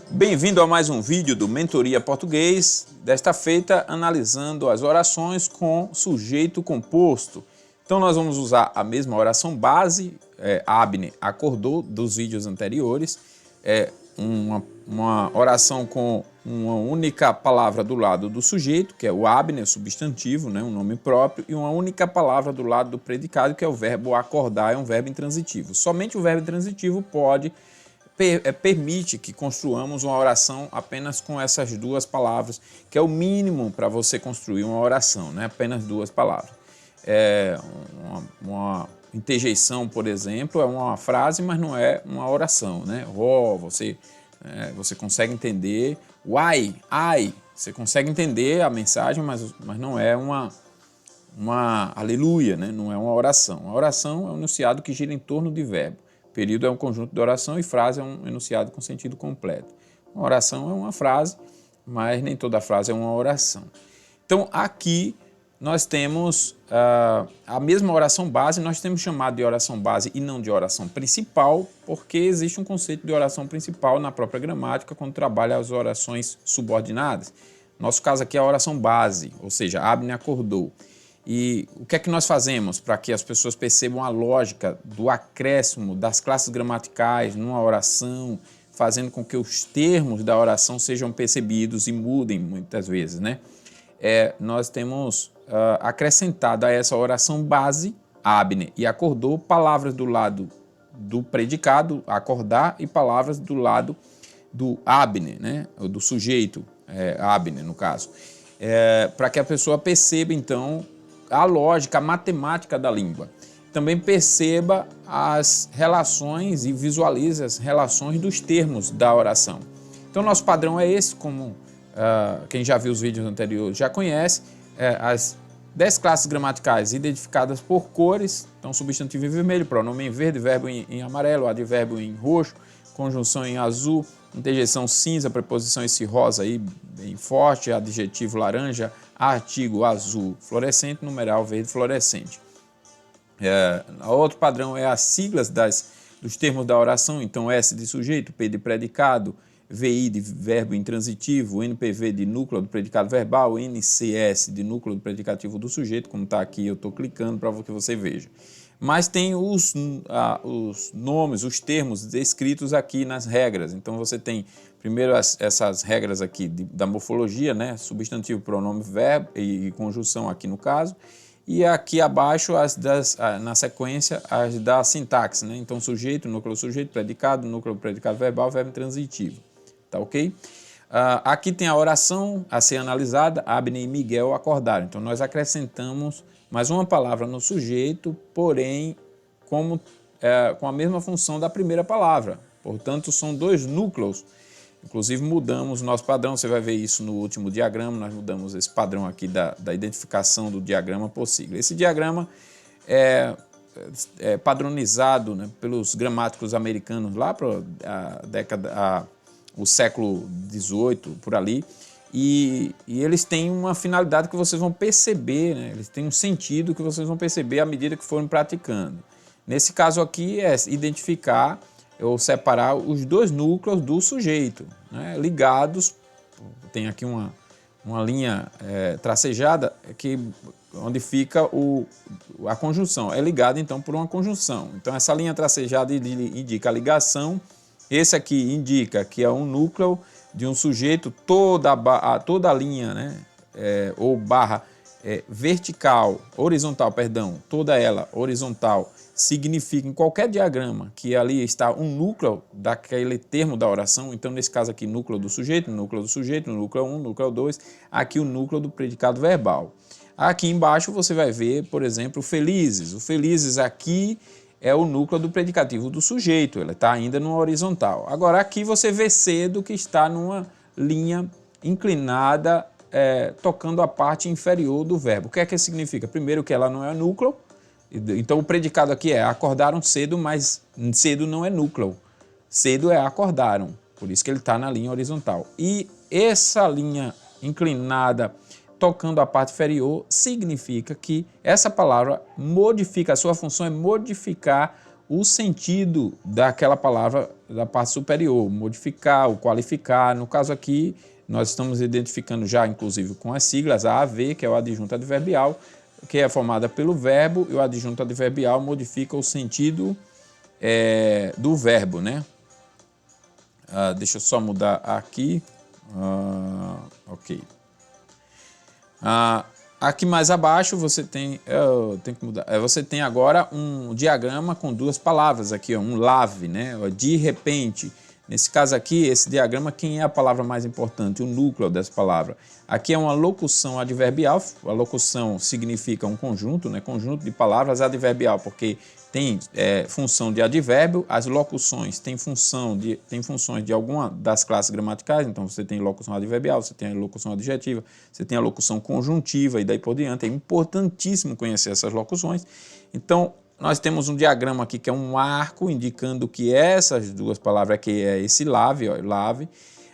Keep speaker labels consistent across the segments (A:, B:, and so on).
A: Bem-vindo a mais um vídeo do Mentoria Português, desta feita analisando as orações com sujeito composto. Então nós vamos usar a mesma oração base, Abner acordou, dos vídeos anteriores, uma oração com uma única palavra do lado do sujeito, que é o Abner, substantivo, né, um nome próprio, e uma única palavra do lado do predicado, que é o verbo acordar, é um verbo intransitivo. Somente o verbo intransitivo permite que construamos uma oração apenas com essas duas palavras, que é o mínimo para você construir uma oração, né? Apenas duas palavras. Uma interjeição, por exemplo, é uma frase, mas não é uma oração, né? Você consegue entender. Why, I, você consegue entender a mensagem, mas não é uma aleluia, né? Não é uma oração. A oração é um enunciado que gira em torno de verbo. Período é um conjunto de oração e frase é um enunciado com sentido completo. Uma oração é uma frase, mas nem toda frase é uma oração. Então, aqui nós temos a mesma oração base, nós temos chamado de oração base e não de oração principal, porque existe um conceito de oração principal na própria gramática quando trabalha as orações subordinadas. Nosso caso aqui é a oração base, ou seja, Abner acordou. E o que é que nós fazemos para que as pessoas percebam a lógica do acréscimo das classes gramaticais numa oração, fazendo com que os termos da oração sejam percebidos e mudem muitas vezes, né? Nós temos acrescentado a essa oração base, Abner e acordou, palavras do lado do predicado, acordar, e palavras do lado do Abner, né? Ou do sujeito, Abner no caso. Para que a pessoa perceba, então, a lógica, a matemática da língua. Também perceba as relações e visualize as relações dos termos da oração. Então, nosso padrão é esse, como quem já viu os vídeos anteriores já conhece, as 10 classes gramaticais identificadas por cores, então substantivo em vermelho, pronome em verde, verbo em amarelo, advérbio em roxo, conjunção em azul, interjeição cinza, preposição esse rosa aí bem forte, adjetivo laranja, artigo azul fluorescente, numeral verde fluorescente. Outro padrão é as siglas dos termos da oração, então S de sujeito, P de predicado, VI de verbo intransitivo, NPV de núcleo do predicado verbal, NCS de núcleo do predicativo do sujeito, como está aqui, eu estou clicando para que você veja. Mas tem os nomes, os termos descritos aqui nas regras. Então você tem primeiro essas regras aqui da morfologia, né? Substantivo, pronome, verbo e conjunção aqui no caso. E aqui abaixo, na sequência, as da sintaxe, né? Então sujeito, núcleo predicado, núcleo predicado verbal, verbo transitivo. Tá ok? Aqui tem a oração a ser analisada, Abner e Miguel acordaram. Então nós acrescentamos mais uma palavra no sujeito, porém com a mesma função da primeira palavra. Portanto, são dois núcleos. Inclusive mudamos o nosso padrão, você vai ver isso no último diagrama, nós mudamos esse padrão aqui da identificação do diagrama por sigla. Esse diagrama é padronizado, né, pelos gramáticos americanos lá para o século XVIII, por ali, e eles têm uma finalidade que vocês vão perceber, né? Eles têm um sentido que vocês vão perceber à medida que forem praticando. Nesse caso aqui é identificar ou separar os dois núcleos do sujeito, né? Ligados, tem aqui uma linha tracejada onde fica a conjunção, é ligado então por uma conjunção. Então essa linha tracejada indica a ligação, esse aqui indica que é um núcleo de um sujeito, toda a linha, né, ou barra vertical, horizontal, perdão, toda ela horizontal, significa em qualquer diagrama que ali está um núcleo daquele termo da oração. Então, nesse caso aqui, núcleo do sujeito, núcleo 1, núcleo 2, aqui o núcleo do predicado verbal. Aqui embaixo você vai ver, por exemplo, felizes. O felizes aqui é o núcleo do predicativo do sujeito, ele está ainda no horizontal. Agora aqui você vê cedo que está numa linha inclinada, tocando a parte inferior do verbo. O que é que isso significa? Primeiro que ela não é núcleo, então o predicado aqui é acordaram cedo, mas cedo não é núcleo, cedo é acordaram, por isso que ele está na linha horizontal. E essa linha inclinada tocando a parte inferior significa que essa palavra modifica, a sua função é modificar o sentido daquela palavra da parte superior, modificar ou qualificar. No caso aqui, nós estamos identificando já, inclusive, com as siglas AAV, que é o adjunto adverbial, que é formada pelo verbo, e o adjunto adverbial modifica o sentido do verbo, né? Deixa eu só mudar aqui. Ok. Aqui mais abaixo você tem, você tem agora um diagrama com duas palavras aqui, ó, um lave, né? De repente. Nesse caso aqui, esse diagrama, quem é a palavra mais importante? O núcleo dessa palavra. Aqui é uma locução adverbial. A locução significa um conjunto, né? Conjunto de palavras adverbial, porque tem função de advérbio. As locuções têm funções de alguma das classes gramaticais. Então, você tem locução adverbial, você tem a locução adjetiva, você tem a locução conjuntiva e daí por diante. É importantíssimo conhecer essas locuções. Então, nós temos um diagrama aqui que é um arco indicando que essas duas palavras aqui é esse lave, ó, lave.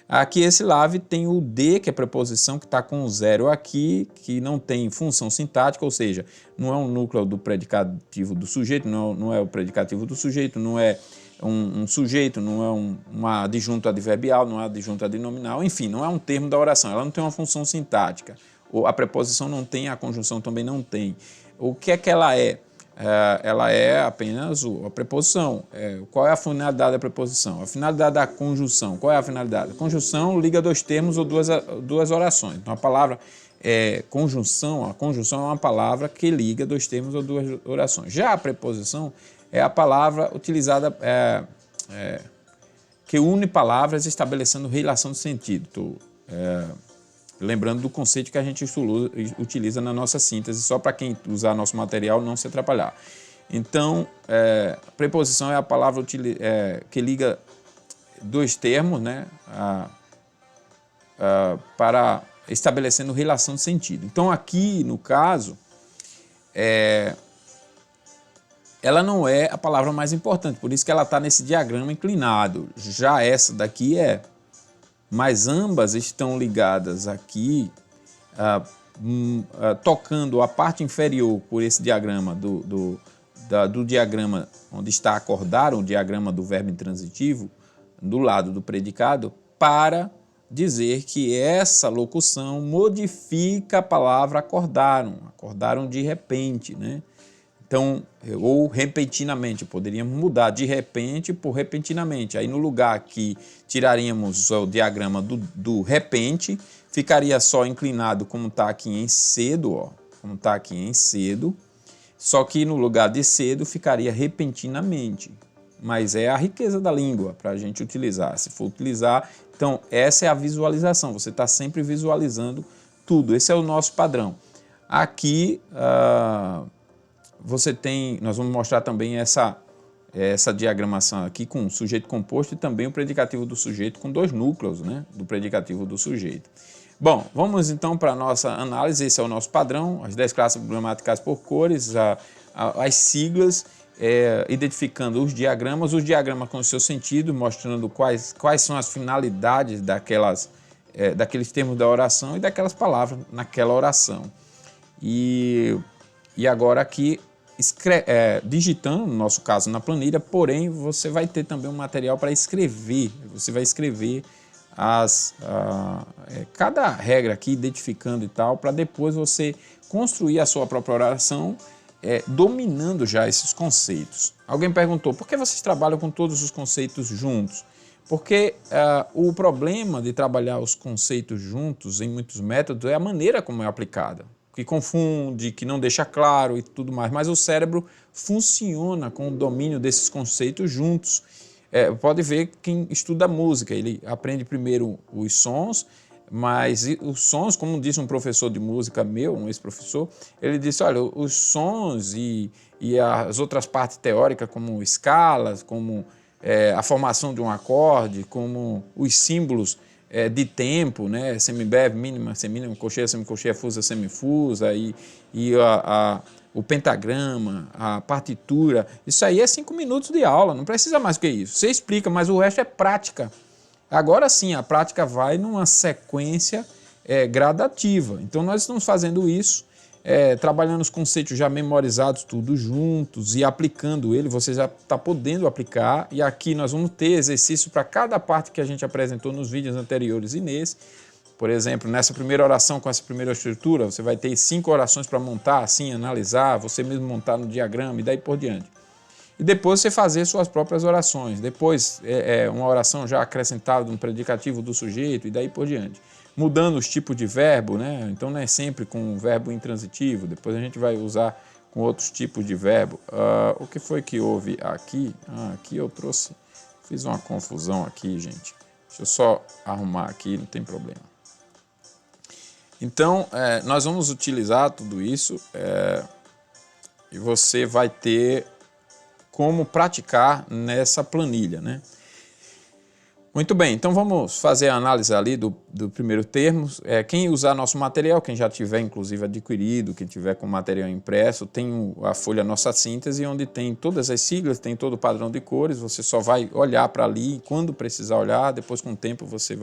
A: Aqui esse lave tem o de, que é preposição, que está com o zero aqui, que não tem função sintática, ou seja, não é um núcleo do predicativo do sujeito, não é o predicativo do sujeito, não é um sujeito, não é um adjunto adverbial, não é adjunto adnominal, enfim, não é um termo da oração, ela não tem uma função sintática. A preposição não tem, a conjunção também não tem. O que é que ela é? Ela é apenas a preposição. Qual é a finalidade da preposição? A finalidade da conjunção. Qual é a finalidade? A conjunção liga dois termos ou duas orações. Então, a palavra conjunção, a conjunção é uma palavra que liga dois termos ou duas orações. Já a preposição é a palavra utilizada que une palavras estabelecendo relação de sentido. Lembrando do conceito que a gente utiliza na nossa síntese, só para quem usar nosso material não se atrapalhar. Então, preposição é a palavra que liga dois termos, né, para estabelecendo relação de sentido. Então, aqui, no caso, ela não é a palavra mais importante, por isso que ela está nesse diagrama inclinado. Já essa daqui mas ambas estão ligadas aqui, tocando a parte inferior por esse diagrama do diagrama onde está acordar, o diagrama do verbo intransitivo, do lado do predicado, para dizer que essa locução modifica a palavra acordaram de repente, né? Então, ou repentinamente, poderíamos mudar de repente por repentinamente. Aí no lugar que tiraríamos o diagrama do repente, ficaria só inclinado como está aqui em cedo, ó, como está aqui em cedo, só que no lugar de cedo ficaria repentinamente. Mas é a riqueza da língua para a gente utilizar. Se for utilizar, então essa é a visualização, você está sempre visualizando tudo, esse é o nosso padrão. Aqui, nós vamos mostrar também essa diagramação aqui com sujeito composto e também o predicativo do sujeito com dois núcleos, né, do predicativo do sujeito. Bom, vamos então para a nossa análise. Esse é o nosso padrão, as 10 classes gramaticais por cores, as siglas, identificando os diagramas com o seu sentido, mostrando quais são as finalidades daqueles termos da oração e daquelas palavras naquela oração. E agora aqui, digitando, no nosso caso, na planilha, porém, você vai ter também um material para escrever. Você vai escrever cada regra aqui, identificando e tal, para depois você construir a sua própria oração, dominando já esses conceitos. Alguém perguntou, por que vocês trabalham com todos os conceitos juntos? Porque o problema de trabalhar os conceitos juntos em muitos métodos é a maneira como é aplicada, que confunde, que não deixa claro e tudo mais, mas o cérebro funciona com o domínio desses conceitos juntos. Pode ver quem estuda música, ele aprende primeiro os sons, mas os sons, como disse um professor de música meu, um ex-professor, ele disse, olha, os sons e as outras partes teóricas, como escalas, como a formação de um acorde, como os símbolos de tempo, né? Semibeve, mínima, semínima, cocheia, semicocheia, fusa, semifusa, e o pentagrama, a partitura, isso aí é 5 minutos de aula, não precisa mais que isso. Você explica, mas o resto é prática. Agora sim, a prática vai numa sequência gradativa. Então nós estamos fazendo isso trabalhando os conceitos já memorizados tudo juntos e aplicando ele, você já está podendo aplicar. E aqui nós vamos ter exercício para cada parte que a gente apresentou nos vídeos anteriores e nesse. Por exemplo, nessa primeira oração com essa primeira estrutura, você vai ter 5 orações para montar, assim, analisar, você mesmo montar no diagrama e daí por diante. E depois você fazer suas próprias orações. Depois, uma oração já acrescentada no predicativo do sujeito e daí por diante. Mudando os tipos de verbo, né? Então não é sempre com o verbo intransitivo, depois a gente vai usar com outros tipos de verbo. O que foi que houve aqui? Aqui eu fiz uma confusão aqui, gente. Deixa eu só arrumar aqui, não tem problema. Então, nós vamos utilizar tudo isso e você vai ter como praticar nessa planilha, né? Muito bem, então vamos fazer a análise ali do primeiro termo. Quem usar nosso material, quem já tiver inclusive adquirido, quem tiver com material impresso, tem a folha Nossa Síntese, onde tem todas as siglas, tem todo o padrão de cores, você só vai olhar para ali quando precisar olhar, depois com o tempo você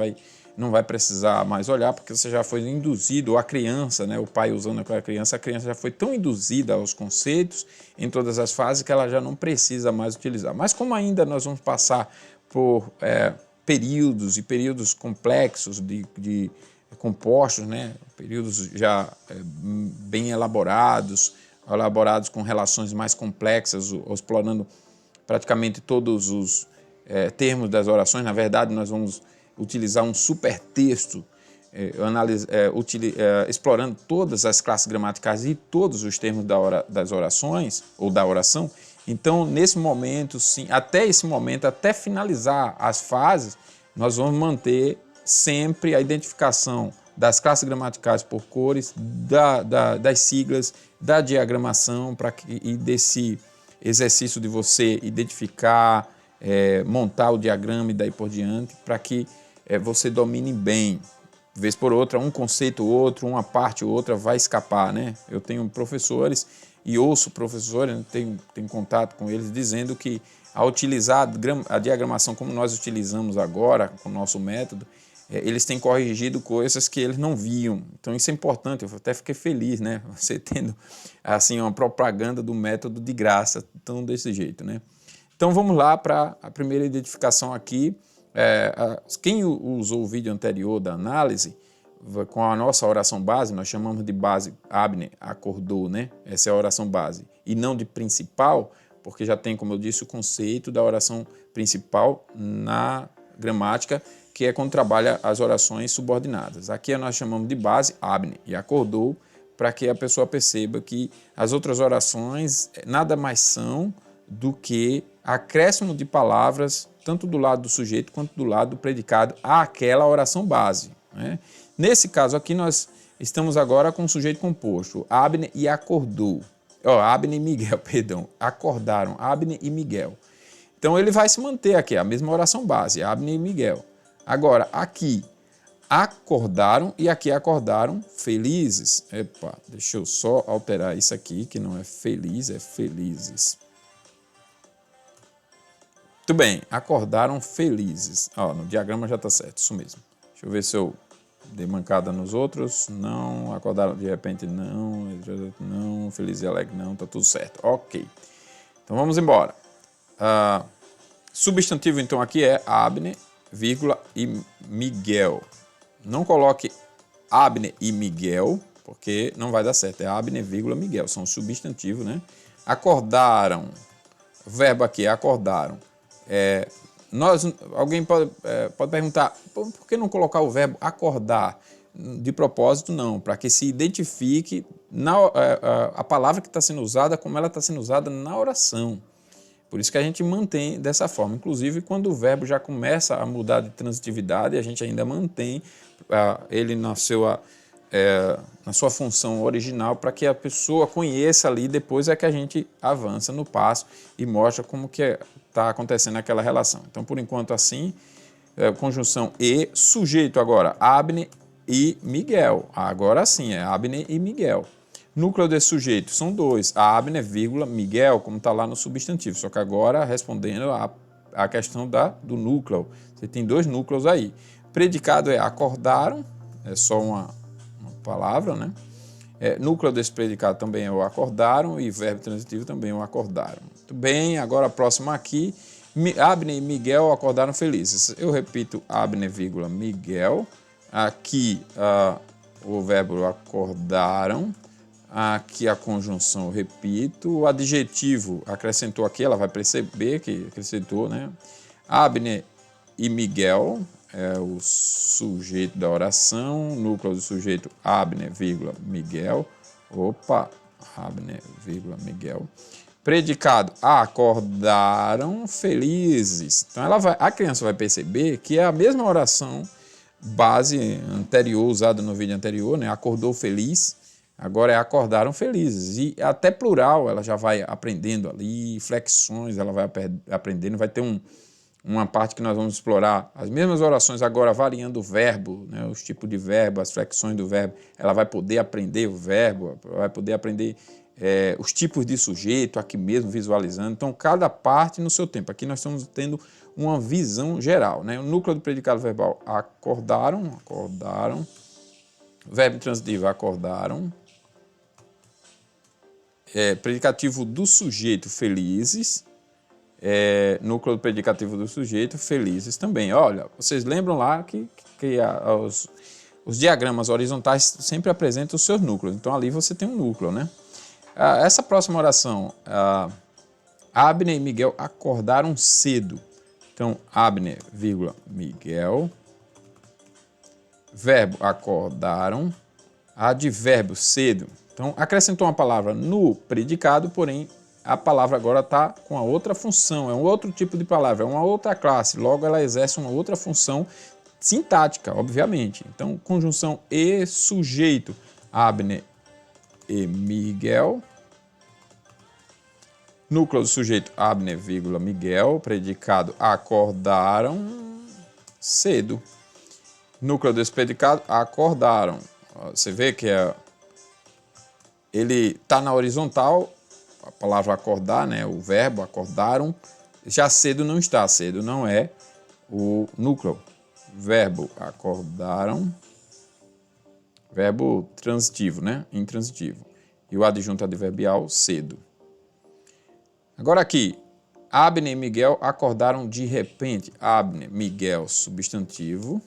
A: não vai precisar mais olhar, porque você já foi induzido, ou a criança, né, o pai usando aquela criança, a criança já foi tão induzida aos conceitos em todas as fases que ela já não precisa mais utilizar. Mas como ainda nós vamos passar por períodos e períodos complexos de compostos, né? Períodos já bem elaborados com relações mais complexas, explorando praticamente todos os termos das orações. Na verdade, nós vamos utilizar um supertexto explorando todas as classes gramaticais e todos os termos das orações ou da oração. Então, nesse momento, sim, até esse momento, até finalizar as fases, nós vamos manter sempre a identificação das classes gramaticais por cores, das siglas, da diagramação, e desse exercício de você identificar, montar o diagrama e daí por diante, para que você domine bem. Vez por outra, um conceito ou outro, uma parte ou outra vai escapar, né? Eu tenho professores e ouço professores, tenho contato com eles, dizendo que ao utilizar a diagramação como nós utilizamos agora, com o nosso método, eles têm corrigido coisas que eles não viam. Então isso é importante, eu até fiquei feliz, né? Você tendo assim, uma propaganda do método de graça, tão desse jeito, né? Então vamos lá para a primeira identificação aqui. Quem usou o vídeo anterior da análise, com a nossa oração base, nós chamamos de base Abner acordou, né? Essa é a oração base. E não de principal, porque já tem, como eu disse, o conceito da oração principal na gramática, que é quando trabalha as orações subordinadas. Aqui nós chamamos de base Abner e acordou, para que a pessoa perceba que as outras orações nada mais são do que acréscimo de palavras, tanto do lado do sujeito quanto do lado do predicado, àquela oração base, né? Nesse caso aqui, nós estamos agora com o sujeito composto, Abner e acordou. Abner e Miguel, perdão. Acordaram, Abner e Miguel. Então, ele vai se manter aqui, a mesma oração base, Abner e Miguel. Agora, aqui, acordaram e aqui acordaram felizes. Deixa eu só alterar isso aqui, que não é feliz, é felizes. Muito bem, acordaram felizes. No diagrama já está certo, isso mesmo. Deixa eu ver se eu dei mancada nos outros. Não, acordaram de repente, não, feliz e alegre, não, está tudo certo. Ok, então vamos embora. Substantivo, então, aqui é Abner, vírgula, e Miguel. Não coloque Abner e Miguel, porque não vai dar certo. É Abner, vírgula, Miguel, são os substantivos, né? Acordaram, o verbo aqui é acordaram. Alguém pode perguntar, por que não colocar o verbo acordar? De propósito, não, para que se identifique a palavra que está sendo usada, como ela está sendo usada na oração. Por isso que a gente mantém dessa forma. Inclusive, quando o verbo já começa a mudar de transitividade, a gente ainda mantém ele na sua função original, para que a pessoa conheça ali, depois é que a gente avança no passo e mostra como que está acontecendo aquela relação. Então, por enquanto, assim, conjunção e, sujeito agora, Abner e Miguel. Agora sim, é Abner e Miguel. Núcleo desse sujeito são dois, Abner, vírgula, Miguel, como está lá no substantivo, só que agora respondendo a questão do núcleo. Você tem dois núcleos aí. Predicado é acordaram, é só uma palavra, né? Núcleo desse predicado também é o acordaram e verbo transitivo também é o acordaram. Muito bem, agora a próxima aqui. Abner e Miguel acordaram felizes. Eu repito, Abner, vírgula, Miguel. Aqui o verbo acordaram. Aqui a conjunção, eu repito. O adjetivo acrescentou aqui, ela vai perceber que acrescentou, né? Abner e Miguel é o sujeito da oração. Núcleo do sujeito, Abner, vírgula, Miguel. Opa, Abner, vírgula, Miguel. Predicado, acordaram felizes. Então a criança vai perceber que é a mesma oração base anterior, usada no vídeo anterior, né? Acordou feliz, agora é acordaram felizes. E até plural ela já vai aprendendo ali, flexões ela vai aprendendo, vai ter uma parte que nós vamos explorar as mesmas orações, agora variando o verbo, né? Os tipos de verbo, as flexões do verbo, ela vai poder aprender o verbo, vai poder aprender os tipos de sujeito, aqui mesmo visualizando. Então, cada parte no seu tempo. Aqui nós estamos tendo uma visão geral, né? O núcleo do predicado verbal, acordaram. Verbo transitivo, acordaram. Predicativo do sujeito, felizes. Núcleo do predicativo do sujeito, felizes também. Olha, vocês lembram lá que os diagramas horizontais sempre apresentam os seus núcleos. Então, ali você tem um núcleo, né? Essa próxima oração, Abner e Miguel acordaram cedo. Então, Abner, vírgula, Miguel. Verbo, acordaram. Advérbio, cedo. Então, acrescentou uma palavra no predicado, porém, a palavra agora está com a outra função. É um outro tipo de palavra, é uma outra classe. Logo, ela exerce uma outra função sintática, obviamente. Então, conjunção e sujeito. Abner e Miguel. Núcleo do sujeito, Abner, vírgula, Miguel. Predicado, acordaram cedo. Núcleo desse predicado, acordaram. Você vê que ele está na horizontal, a palavra acordar, né? O verbo, acordaram. Já cedo não está, cedo não é o núcleo. Verbo, acordaram. Verbo transitivo, né? Intransitivo. E o adjunto adverbial, cedo. Agora aqui, Abner e Miguel acordaram de repente. Abner, Miguel, substantivo.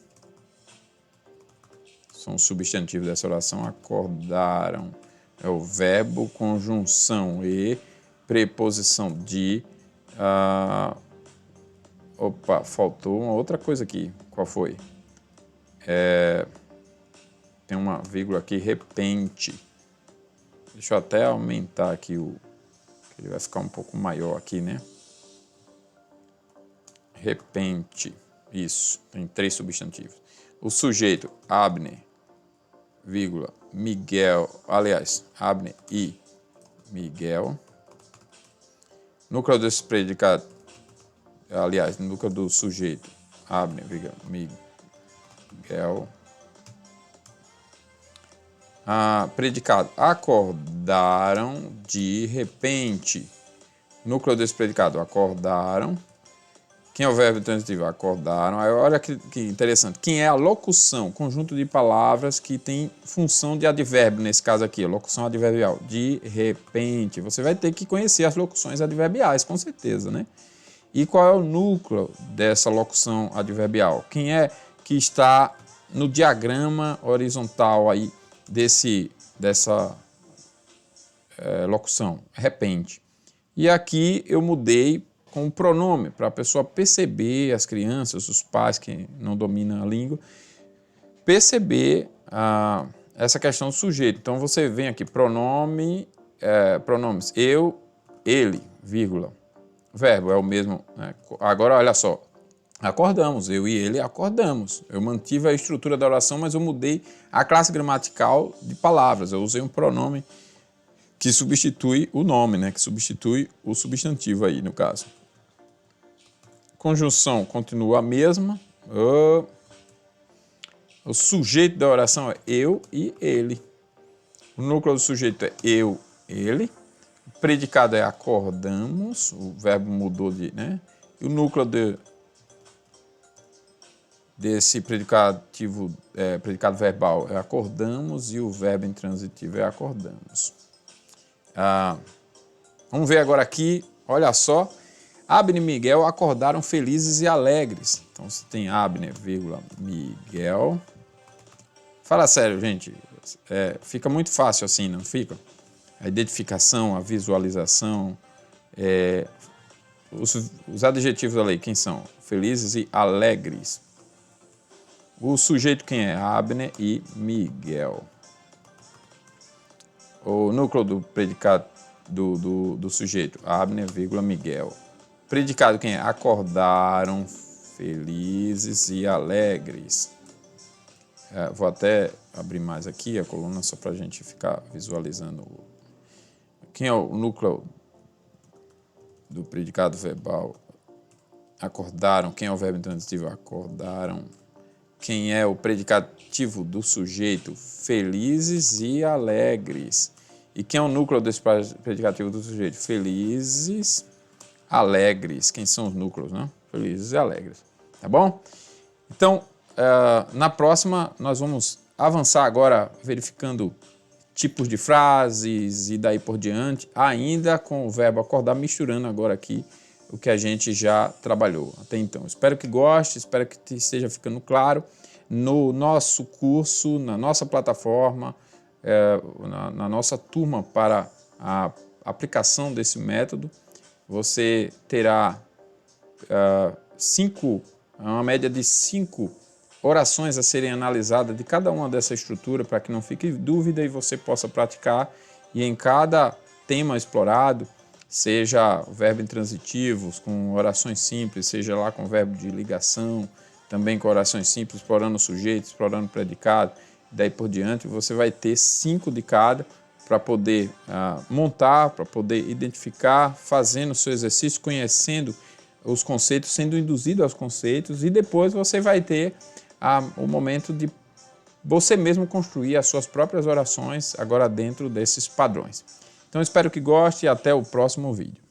A: São os substantivos dessa oração. Acordaram é o verbo, conjunção e, preposição de. Opa, faltou uma outra coisa aqui. Qual foi? Tem uma vírgula aqui, repente. Deixa eu até aumentar aqui ele vai ficar um pouco maior aqui, né? Repente. Isso, tem 3 substantivos. O sujeito, Abner, vírgula, Miguel, aliás, Abner e Miguel. Núcleo desse predicado, aliás, núcleo do sujeito, Abner, vírgula, Miguel. Predicado, acordaram de repente. Núcleo desse predicado, acordaram. Quem é o verbo transitivo? Acordaram. Aí, olha que interessante. Quem é a locução? Conjunto de palavras que tem função de advérbio, nesse caso aqui, locução adverbial. De repente. Você vai ter que conhecer as locuções adverbiais, com certeza, né? E qual é o núcleo dessa locução adverbial? Quem é que está no diagrama horizontal aí dessa locução? Repente. E aqui eu mudei com o pronome, para a pessoa perceber, as crianças, os pais que não dominam a língua, perceber essa questão do sujeito. Então, você vem aqui, pronomes, eu, ele, vírgula. Verbo é o mesmo. Né? Agora, olha só, acordamos, eu e ele acordamos. Eu mantive a estrutura da oração, mas eu mudei a classe gramatical de palavras. Eu usei um pronome que substitui o nome, né? Que substitui o substantivo aí, no caso. Conjunção continua a mesma. O sujeito da oração é eu e ele. O núcleo do sujeito é eu, ele. O predicado é acordamos. O verbo mudou de, né? E o núcleo desse predicado verbal é acordamos e o verbo intransitivo é acordamos. Vamos ver agora aqui, olha só. Abner e Miguel acordaram felizes e alegres. Então, você tem Abner, vírgula, Miguel. Fala sério, gente. Fica muito fácil assim, não fica? A identificação, a visualização, os adjetivos da lei, quem são? Felizes e alegres. O sujeito quem é? Abner e Miguel. O núcleo do predicado do sujeito, Abner, vírgula, Miguel. Predicado quem é? Acordaram felizes e alegres. Vou até abrir mais aqui a coluna só para a gente ficar visualizando. Quem é o núcleo do predicado verbal? Acordaram. Quem é o verbo intransitivo? Acordaram. Quem é o predicativo do sujeito? Felizes e alegres. E quem é o núcleo desse predicativo do sujeito? Felizes, alegres. Quem são os núcleos, né? Felizes e alegres. Tá bom? Então, na próxima, nós vamos avançar agora verificando tipos de frases e daí por diante, ainda com o verbo acordar, misturando agora aqui o que a gente já trabalhou até então. Espero que goste, espero que esteja ficando claro. No nosso curso, na nossa plataforma, na nossa turma para a aplicação desse método, você terá uma média de 5 orações a serem analisadas de cada uma dessa estrutura para que não fique dúvida e você possa praticar. E em cada tema explorado, seja o verbo intransitivos com orações simples, seja lá com verbo de ligação, também com orações simples, explorando o sujeito, explorando o predicado, daí por diante, você vai ter 5 de cada para poder montar, para poder identificar, fazendo o seu exercício, conhecendo os conceitos, sendo induzido aos conceitos, e depois você vai ter o momento de você mesmo construir as suas próprias orações agora dentro desses padrões. Então, espero que goste e até o próximo vídeo.